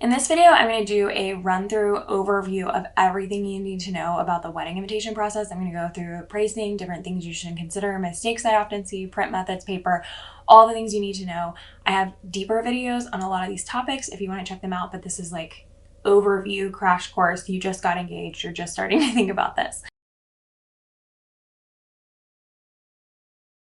In this video, I'm going to do a run-through overview of everything you need to know about the wedding invitation process. I'm going to go through pricing, different things you should consider, mistakes I often see, print methods, paper, all the things you need to know. I have deeper videos on a lot of these topics if you want to check them out, but this is like overview crash course. You just got engaged, you're just starting to think about this.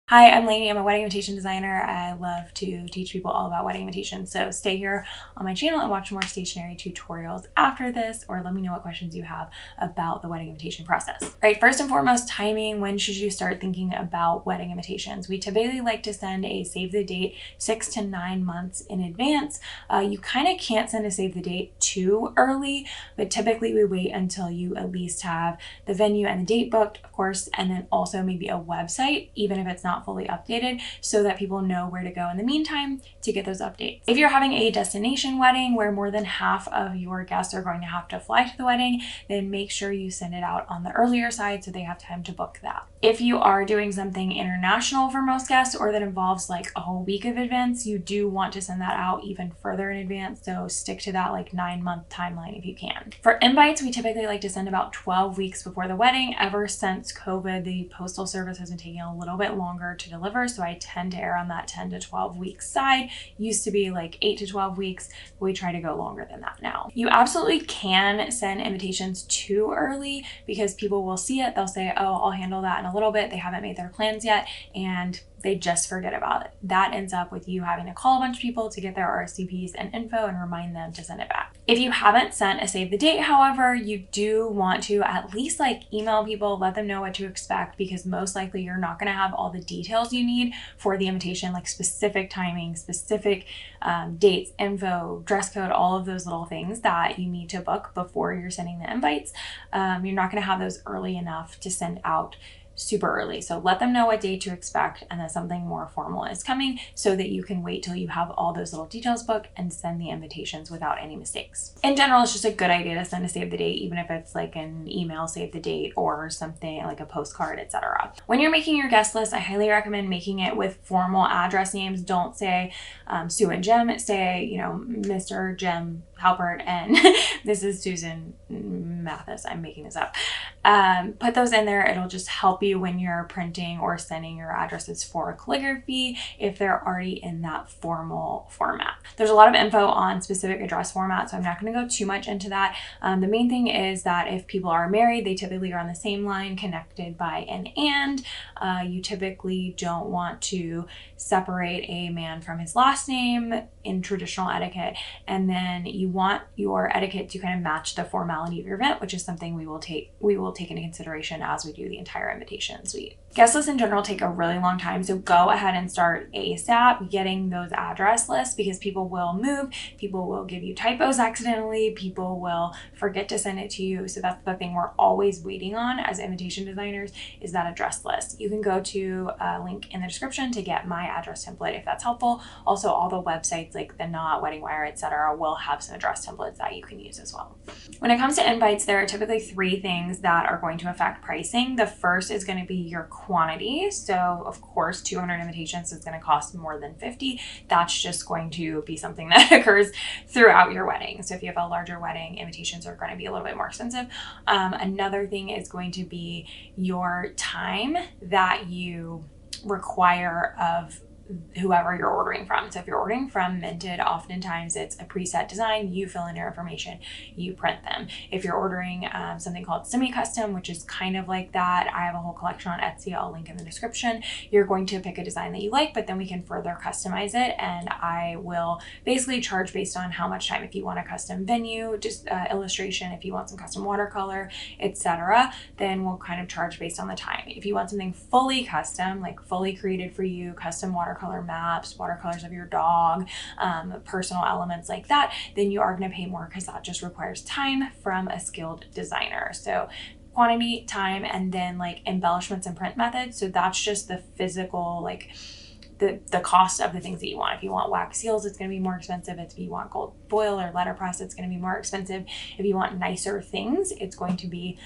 Hi, I'm Laney. I'm a wedding invitation designer. I love to teach people all about wedding invitations. So stay here on my channel and watch more stationery tutorials after this, or let me know what questions you have about the wedding invitation process. All right, first and foremost, timing. When should you start thinking about wedding invitations? We typically like to send a save the date 6 to 9 months in advance. You kind of can't send a save the date too early, but typically we wait until you at least have the venue and the date booked, of course, and then also maybe a website, even if it's not fully updated, so that people know where to go in the meantime to get those updates. If you're having a destination wedding where more than half of your guests are going to have to fly to the wedding, then make sure you send it out on the earlier side so they have time to book that. If you are doing something international for most guests or that involves like a whole week of advance, you do want to send that out even further in advance, so stick to that like 9-month timeline if you can. For invites, we typically like to send about 12 weeks before the wedding. Ever since COVID, the postal service has been taking a little bit longer to deliver, so I tend to err on that 10 to 12 week side. Used to be like 8 to 12 weeks, but we try to go longer than that now. You absolutely can send invitations too early because people will see it, they'll say, oh, I'll handle that in a little bit. They haven't made their plans yet, and they just forget about it. That ends up with you having to call a bunch of people to get their RSVPs and info and remind them to send it back. If you haven't sent a save the date, however, you do want to at least like email people, let them know what to expect, because most likely you're not going to have all the details you need for the invitation, like specific timing, specific dates, info, dress code, all of those little things that you need to book before you're sending the invites. You're not going to have those early enough to send out super early. So let them know what date to expect and that something more formal is coming so that you can wait till you have all those little details booked and send the invitations without any mistakes. In general, it's just a good idea to send a save the date, even if it's like an email save the date or something like a postcard, etc. When you're making your guest list, I highly recommend making it with formal address names. Don't say Sue and Jim, say, you know, Mr. Jim Halpert and Mrs. Susan Mathis. I'm making this up. Put those in there. It'll just help you when you're printing or sending your addresses for calligraphy if they're already in that formal format. There's a lot of info on specific address formats, so I'm not going to go too much into that. The main thing is that if people are married, they typically are on the same line connected by an and. You typically don't want to separate a man from his last name in traditional etiquette, and then you want your etiquette to kind of match the formality of your event, which is something we will take into consideration as we do the entire invitation suite. Guest lists in general take a really long time, so go ahead and start ASAP getting those address lists, because people will move, people will give you typos accidentally, people will forget to send it to you. So that's the thing we're always waiting on as invitation designers, is that address list. You can go to a link in the description to get my address template if that's helpful. Also, all the websites like The Knot, Wedding Wire, etc. will have some address templates that you can use as well. When it comes to invites, there are typically 3 things that are going to affect pricing. The first is going to be your quantity. So of course, 200 invitations is going to cost more than 50. That's just going to be something that occurs throughout your wedding. So if you have a larger wedding, invitations are going to be a little bit more expensive. Another thing is going to be your time that you require of whoever you're ordering from. So if you're ordering from Minted, oftentimes it's a preset design, you fill in your information, you print them. If you're ordering something called semi-custom, which is kind of like that, I have a whole collection on Etsy, I'll link in the description. You're going to pick a design that you like, but then we can further customize it, and I will basically charge based on how much time. If you want a custom venue, just illustration, if you want some custom watercolor, etc., then we'll kind of charge based on the time. If you want something fully custom, like fully created for you, custom watercolor maps, watercolors of your dog, personal elements like that, then you are going to pay more, because that just requires time from a skilled designer. So quantity, time, and then like embellishments and print methods. So that's just the physical like the cost of the things that you want. If you want wax seals, it's going to be more expensive. If you want gold foil or letterpress, it's going to be more expensive. If you want nicer things, it's going to be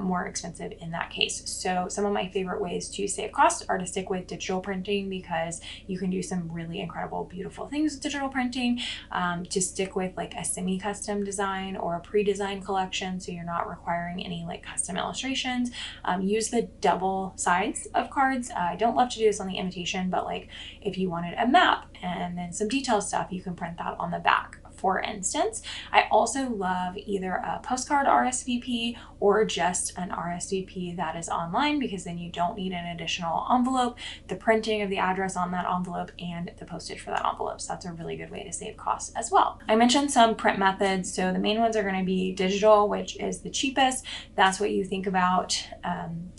more expensive in that case. So some of my favorite ways to save costs are to stick with digital printing, because you can do some really incredible, beautiful things with digital printing. To stick with like a semi-custom design or a pre-designed collection, so you're not requiring any like custom illustrations. Use the double sides of cards. I don't love to do this on the invitation, but like if you wanted a map and then some detail stuff, you can print that on the back. For instance, I also love either a postcard RSVP or just an RSVP that is online, because then you don't need an additional envelope, the printing of the address on that envelope, and the postage for that envelope. So that's a really good way to save costs as well. I mentioned some print methods. So the main ones are going to be digital, which is the cheapest. That's what you think about,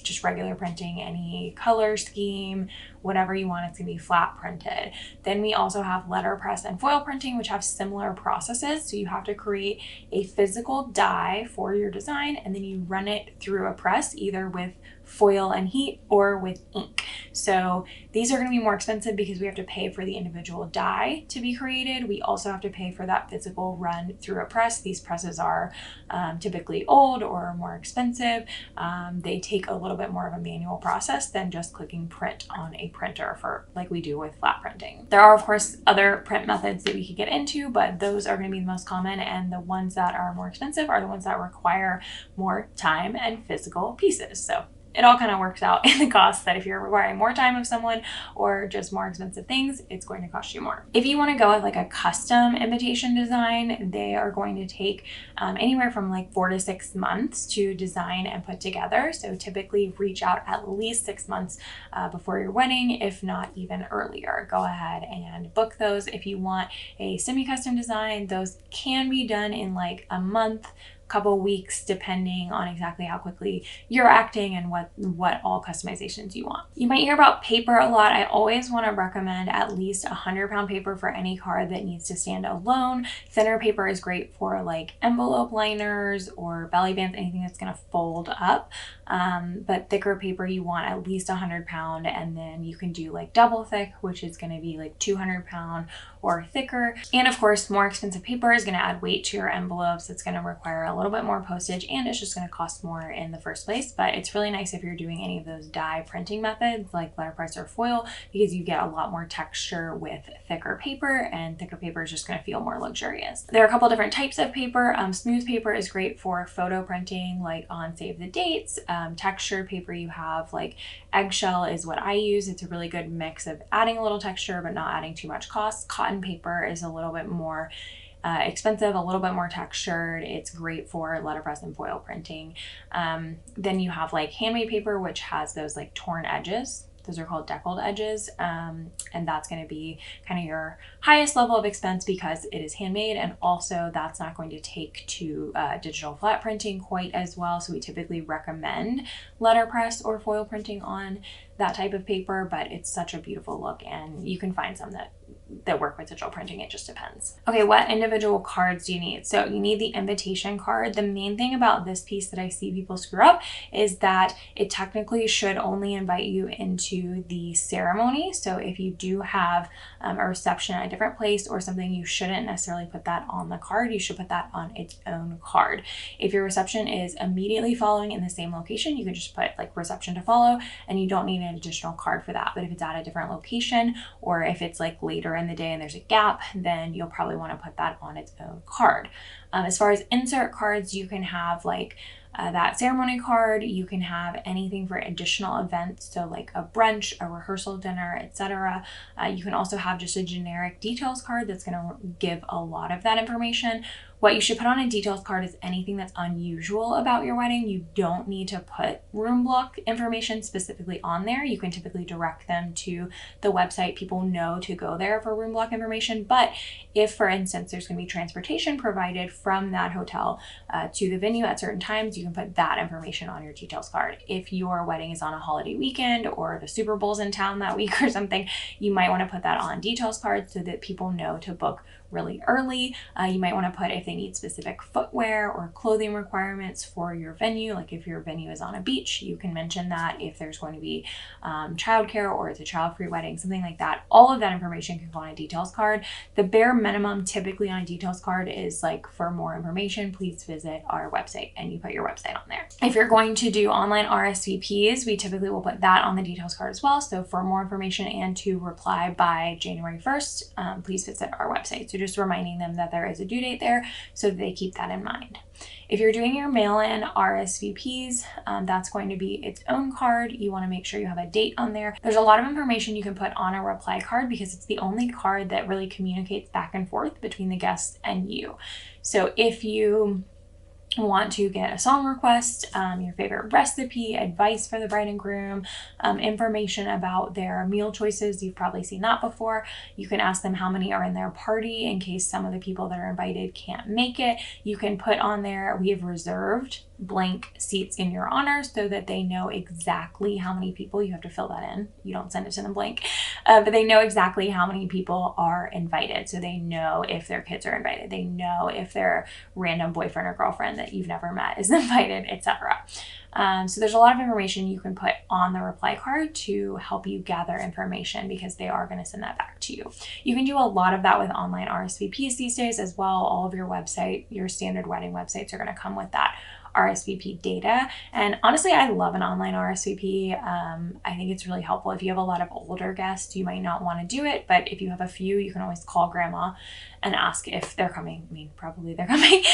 just regular printing, any color scheme, whatever you want, it's going to be flat printed. Then we also have letterpress and foil printing, which have similar processes. So you have to create a physical die for your design, and then you run it through a press, either with foil and heat or with ink. So these are going to be more expensive because we have to pay for the individual die to be created. We also have to pay for that physical run through a press. These presses are typically old or more expensive. They take a little bit more of a manual process than just clicking print on a printer for like we do with flat printing. There are of course other print methods that we could get into, but those are going to be the most common, and the ones that are more expensive are the ones that require more time and physical pieces. So it all kind of works out in the cost, that if you're requiring more time of someone or just more expensive things, it's going to cost you more. If you want to go with like a custom invitation design, they are going to take anywhere from like 4 to 6 months to design and put together. So typically reach out at least 6 months before your wedding, if not even earlier. Go ahead and book those. If you want a semi-custom design, those can be done in like a month, couple weeks, depending on exactly how quickly you're acting and what all customizations you want. You might hear about paper a lot. I always want to recommend at least 100-pound paper for any card that needs to stand alone. Thinner paper is great for like envelope liners or belly bands, anything that's going to fold up. But thicker paper, you want at least 100-pound, and then you can do like double thick, which is going to be like 200-pound or thicker. And of course, more expensive paper is going to add weight to your envelopes. It's going to require a little bit more postage, and it's just going to cost more in the first place. But it's really nice if you're doing any of those die printing methods like letterpress or foil, because you get a lot more texture with thicker paper, and thicker paper is just going to feel more luxurious. There are a couple different types of paper. Smooth paper is great for photo printing, like on save the dates. Textured paper, you have like eggshell is what I use. It's a really good mix of adding a little texture but not adding too much cost. Cotton paper is a little bit more expensive, a little bit more textured. It's great for letterpress and foil printing. Then you have like handmade paper, which has those like torn edges. Those are called deckled edges, and that's going to be kind of your highest level of expense because it is handmade, and also that's not going to take to digital flat printing quite as well. So we typically recommend letterpress or foil printing on that type of paper, but it's such a beautiful look, and you can find some that work with digital printing. It just depends. Okay, what individual cards do you need? So you need the invitation card. The main thing about this piece that I see people screw up is that it technically should only invite you into the ceremony. So if you do have a reception at a different place or something, you shouldn't necessarily put that on the card. You should put that on its own card. If your reception is immediately following in the same location, you can just put like reception to follow, and you don't need an additional card for that. But if it's at a different location, or if it's like later in the day and there's a gap, then you'll probably want to put that on its own card. As far as insert cards, you can have like that ceremony card. You can have anything for additional events, so like a brunch, a rehearsal dinner, etc. You can also have just a generic details card that's going to give a lot of that information. What you should put on a details card is anything that's unusual about your wedding. You don't need to put room block information specifically on there. You can typically direct them to the website. People know to go there for room block information. But if, for instance, there's going to be transportation provided from that hotel to the venue at certain times, you can put that information on your details card. If your wedding is on a holiday weekend or the Super Bowl's in town that week or something, you might want to put that on details cards so that people know to book really early. You might want to put if they need specific footwear or clothing requirements for your venue. Like if your venue is on a beach, you can mention that. If there's going to be childcare or it's a child-free wedding, something like that, all of that information can go on a details card. The bare minimum typically on a details card is like, for more information, please visit our website, and you put your website on there. If you're going to do online RSVPs, we typically will put that on the details card as well. So for more information and to reply by January 1st, please visit our website. So just reminding them that there is a due date there so that they keep that in mind. If you're doing your mail-in RSVPs, that's going to be its own card. You want to make sure you have a date on there. There's a lot of information you can put on a reply card because it's the only card that really communicates back and forth between the guests and you. So if you want to get a song request, your favorite recipe, advice for the bride and groom, information about their meal choices, you've probably seen that before. You can ask them how many are in their party in case some of the people that are invited can't make it. You can put on there, we have reserved blank seats in your honor, so that they know exactly how many people. You have to fill that in. You don't send it to them blank, but they know exactly how many people are invited. So they know if their kids are invited. They know if their random boyfriend or girlfriend that you've never met is invited, etc. So there's a lot of information you can put on the reply card to help you gather information, because they are going to send that back to you. You can do a lot of that with online RSVPs these days as well. All of your website, your standard wedding websites are going to come with that RSVP data. And honestly, I love an online RSVP. I think it's really helpful. If you have a lot of older guests, you might not want to do it, but if you have a few, you can always call grandma and ask if they're coming. I mean, probably they're coming,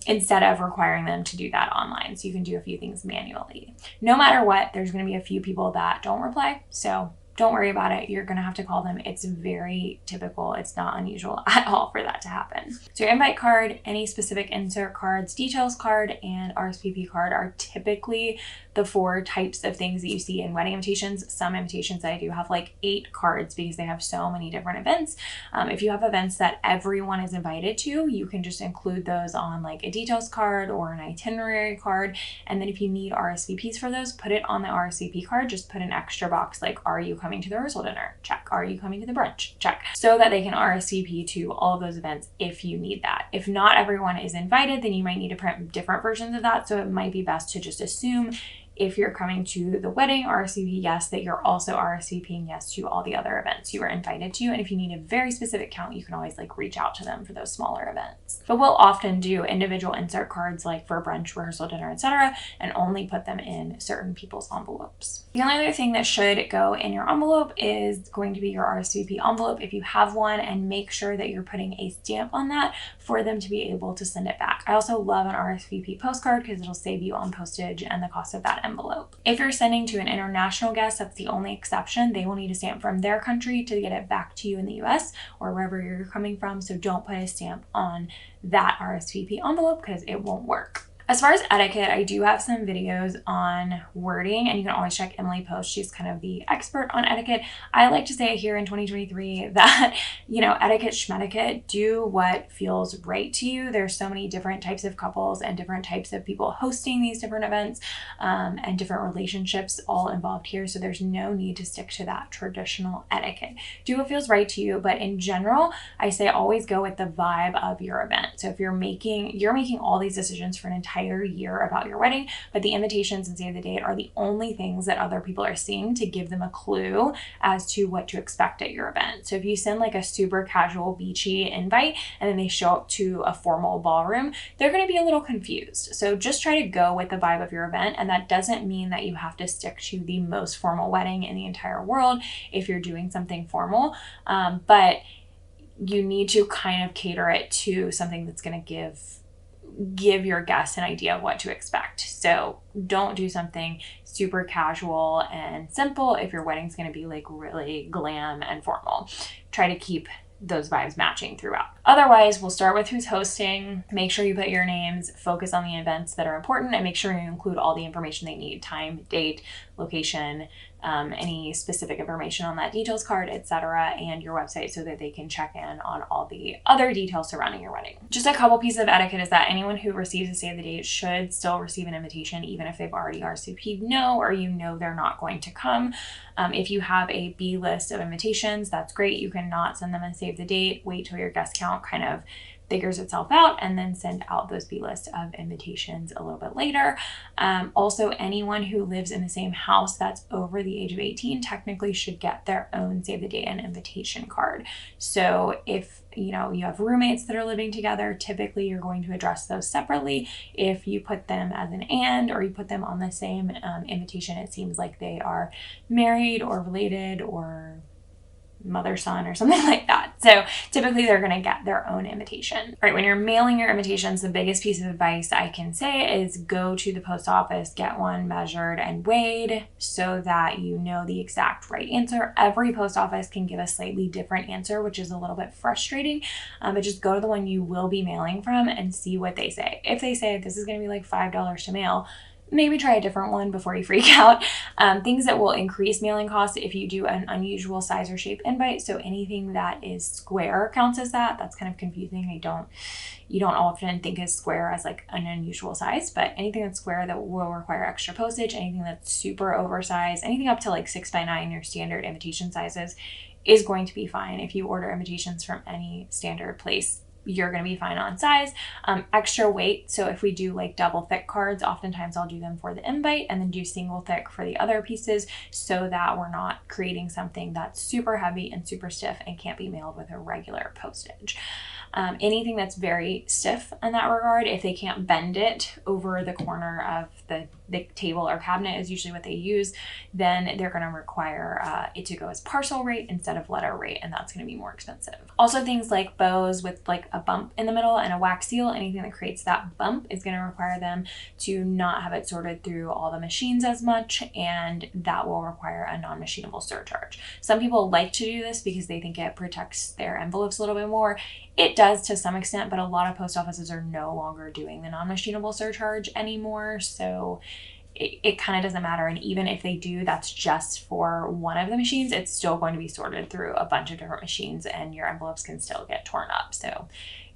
instead of requiring them to do that online. So you can do a few things manually. No matter what, there's going to be a few people that don't reply. So don't worry about it. You're going to have to call them. It's very typical. It's not unusual at all for that to happen. So your invite card, any specific insert cards, details card, and RSVP card are typically the 4 types of things that you see in wedding invitations. Some invitations that I do have like 8 cards because they have so many different events. If you have events that everyone is invited to, you can just include those on like a details card or an itinerary card. And then if you need RSVPs for those, put it on the RSVP card. Just put an extra box like, are you coming to the rehearsal dinner? Check. Are you coming to the brunch? Check. So that they can RSVP to all of those events if you need that. If not everyone is invited, then you might need to print different versions of that. So it might be best to just assume, if you're coming to the wedding, RSVP yes, that you're also RSVPing yes to all the other events you were invited to. And if you need a very specific count, you can always like reach out to them for those smaller events. But we'll often do individual insert cards like for brunch, rehearsal dinner, etc., and only put them in certain people's envelopes. The only other thing that should go in your envelope is going to be your RSVP envelope if you have one, and make sure that you're putting a stamp on that for them to be able to send it back. I also love an RSVP postcard because it'll save you on postage and the cost of that envelope. If you're sending to an international guest, that's the only exception. They will need a stamp from their country to get it back to you in the US or wherever you're coming from. So don't put a stamp on that RSVP envelope because it won't work. As far as etiquette, I do have some videos on wording, and you can always check Emily Post. She's kind of the expert on etiquette. I like to say here in 2023 that, etiquette schmetiquette, do what feels right to you. There's so many different types of couples and different types of people hosting these different events, and different relationships all involved here. So there's no need to stick to that traditional etiquette. Do what feels right to you, but in general, I say always go with the vibe of your event. So if you're making all these decisions for an entire year about your wedding, but the invitations and save the date are the only things that other people are seeing to give them a clue as to what to expect at your event. So if you send like a super casual beachy invite and then they show up to a formal ballroom, they're going to be a little confused. So just try to go with the vibe of your event, and that doesn't mean that you have to stick to the most formal wedding in the entire world if you're doing something formal, but you need to kind of cater it to something that's going to give your guests an idea of what to expect. So don't do something super casual and simple if your wedding's going to be like really glam and formal. Try to keep those vibes matching throughout. Otherwise, we'll start with who's hosting. Make sure you put your names, focus on the events that are important, and make sure you include all the information they need: time, date, location, any specific information on that details card, etc., and your website so that they can check in on all the other details surrounding your wedding. Just a couple pieces of etiquette is that anyone who receives a save the date should still receive an invitation, even if they've already RSVP'd no, or you know they're not going to come. If you have a B list of invitations, that's great. You cannot send them a save the date. Wait till your guest count kind of figures itself out, and then send out those B list of invitations a little bit later. Also, anyone who lives in the same house that's over the age of 18 technically should get their own save the date and invitation card. So if you have roommates that are living together, typically you're going to address those separately. If you put them as an and, or you put them on the same invitation, it seems like they are married or related or mother, son, or something like that. So typically they're going to get their own invitation. All right, when you're mailing your invitations, the biggest piece of advice I can say is go to the post office, get one measured and weighed so that you know the exact right answer. Every post office can give a slightly different answer, which is a little bit frustrating, but just go to the one you will be mailing from and see what they say. If they say this is going to be like $5 to mail, maybe try a different one before you freak out. Things that will increase mailing costs if you do an unusual size or shape invite. So anything that is square counts as that. That's kind of confusing. You don't often think of square as like an unusual size, but anything that's square that will require extra postage, anything that's super oversized, anything up to like 6x9, your standard invitation sizes, is going to be fine. If you order invitations from any standard place, you're going to be fine on size. Extra weight. So if we do like double thick cards, oftentimes I'll do them for the invite and then do single thick for the other pieces so that we're not creating something that's super heavy and super stiff and can't be mailed with a regular postage. Anything that's very stiff in that regard, if they can't bend it over the corner of the table or cabinet is usually what they use, then they're going to require it to go as parcel rate instead of letter rate, and that's going to be more expensive. Also, things like bows with like a bump in the middle and a wax seal, anything that creates that bump is going to require them to not have it sorted through all the machines as much, and that will require a non-machinable surcharge. Some people like to do this because they think it protects their envelopes a little bit more. It does to some extent, but a lot of post offices are no longer doing the non-machinable surcharge anymore, so it kind of doesn't matter. And even if they do, that's just for one of the machines. It's still going to be sorted through a bunch of different machines and your envelopes can still get torn up. So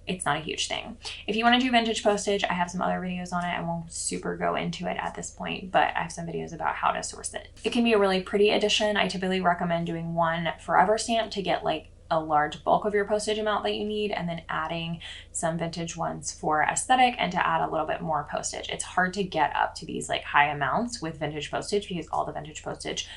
it's not a huge thing. If you want to do vintage postage, I have some other videos on it. I won't super go into it at this point, but I have some videos about how to source it. It can be a really pretty addition. I typically recommend doing one forever stamp to get like a large bulk of your postage amount that you need, and then adding some vintage ones for aesthetic and to add a little bit more postage. It's hard to get up to these like high amounts with vintage postage because all the vintage postage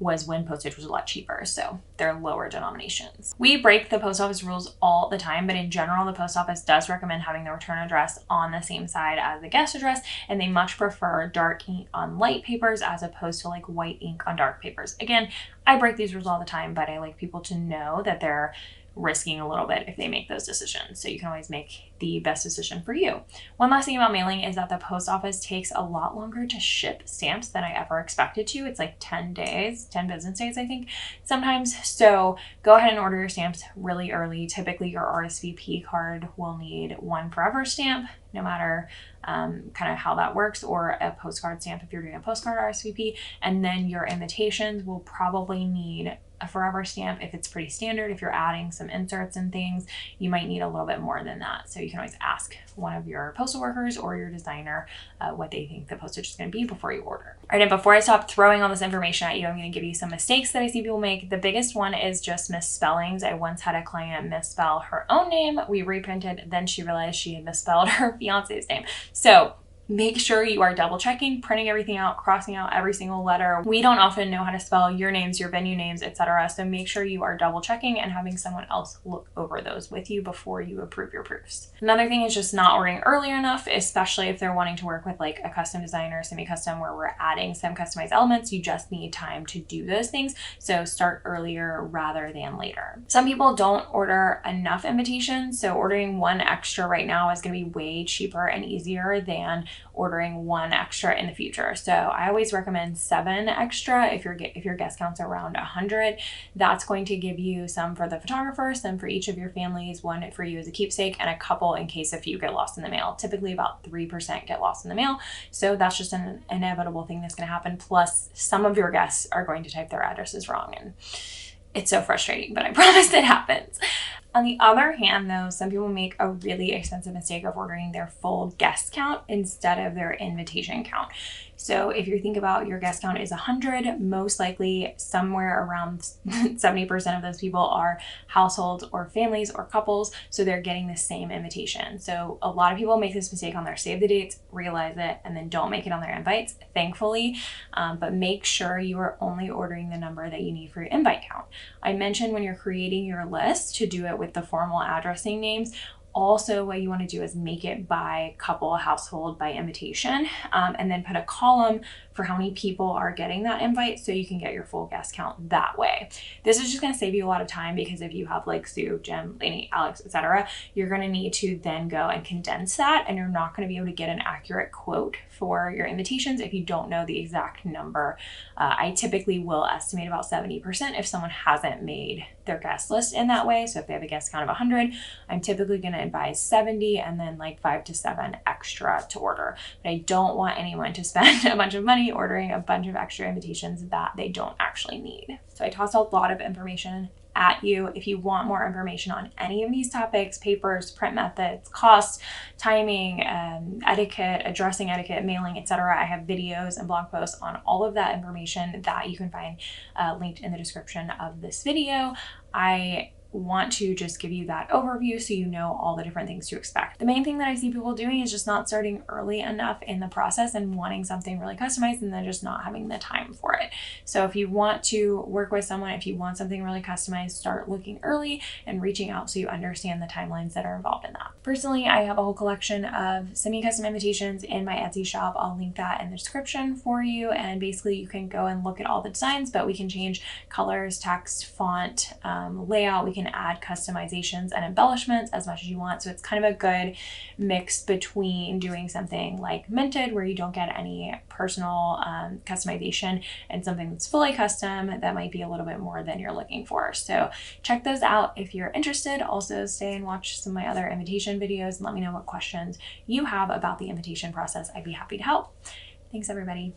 was when postage was a lot cheaper, so they're lower denominations. We break the post office rules all the time, but in general, the post office does recommend having the return address on the same side as the guest address, and they much prefer dark ink on light papers as opposed to like white ink on dark papers. Again, I break these rules all the time, but I like people to know that they're risking a little bit if they make those decisions. So you can always make the best decision for you. One last thing about mailing is that the post office takes a lot longer to ship stamps than I ever expected to. It's like 10 business days, I think, sometimes. So go ahead and order your stamps really early. Typically your RSVP card will need one forever stamp, no matter kind of how that works, or a postcard stamp if you're doing a postcard RSVP. And then your invitations will probably need a forever stamp if it's pretty standard. If you're adding some inserts and things, you might need a little bit more than that. So you can always ask one of your postal workers or your designer what they think the postage is going to be before you order. All right, and before I stop throwing all this information at you, I'm going to give you some mistakes that I see people make. The biggest one is just misspellings. I once had a client misspell her own name. We reprinted, then she realized she had misspelled her fiance's name. So make sure you are double checking, printing everything out, crossing out every single letter. We don't often know how to spell your names, your venue names, etc. So make sure you are double checking and having someone else look over those with you before you approve your proofs. Another thing is just not ordering early enough, especially if they're wanting to work with like a custom designer, semi-custom, where we're adding some customized elements. You just need time to do those things. So start earlier rather than later. Some people don't order enough invitations. So ordering one extra right now is going to be way cheaper and easier than ordering 1 extra in the future. So I always recommend 7 extra if your guest count's around 100. That's going to give you some for the photographer, some for each of your families, 1 for you as a keepsake, and a couple in case a few get lost in the mail. Typically about 3% get lost in the mail. So that's just an inevitable thing that's going to happen. Plus, some of your guests are going to type their addresses wrong, and it's so frustrating, but I promise it happens. On the other hand, though, some people make a really expensive mistake of ordering their full guest count instead of their invitation count. So if you think about your guest count is 100, most likely somewhere around 70% of those people are households or families or couples, so they're getting the same invitation. So a lot of people make this mistake on their save the dates, realize it, and then don't make it on their invites, thankfully. But make sure you are only ordering the number that you need for your invite count. I mentioned when you're creating your list to do it with the formal addressing names. Also, what you want to do is make it by couple, household, by invitation, and then put a column for how many people are getting that invite so you can get your full guest count that way. This is just going to save you a lot of time because if you have like Sue, Jim, Laney, Alex, etc., you're going to need to then go and condense that, and you're not going to be able to get an accurate quote for your invitations if you don't know the exact number. I typically will estimate about 70% if someone hasn't made their guest list in that way. So if they have a guest count of 100, I'm typically going to advise 70 and then like 5 to 7 extra to order. But I don't want anyone to spend a bunch of money ordering a bunch of extra invitations that they don't actually need. So I tossed a lot of information at you. If you want more information on any of these topics, papers, print methods, cost, timing, etiquette, addressing etiquette, mailing, etc., I have videos and blog posts on all of that information that you can find linked in the description of this video. I want to just give you that overview so you know all the different things to expect. The main thing that I see people doing is just not starting early enough in the process and wanting something really customized and then just not having the time for it. So if you want to work with someone, if you want something really customized, start looking early and reaching out so you understand the timelines that are involved in that. Personally, I have a whole collection of semi-custom invitations in my Etsy shop. I'll link that in the description for you, and basically you can go and look at all the designs, but we can change colors, text, font, layout. We can add customizations and embellishments as much as you want. So it's kind of a good mix between doing something like minted where you don't get any personal customization and something that's fully custom that might be a little bit more than you're looking for. So check those out if you're interested. Also stay and watch some of my other invitation videos and let me know what questions you have about the invitation process. I'd be happy to help. Thanks everybody.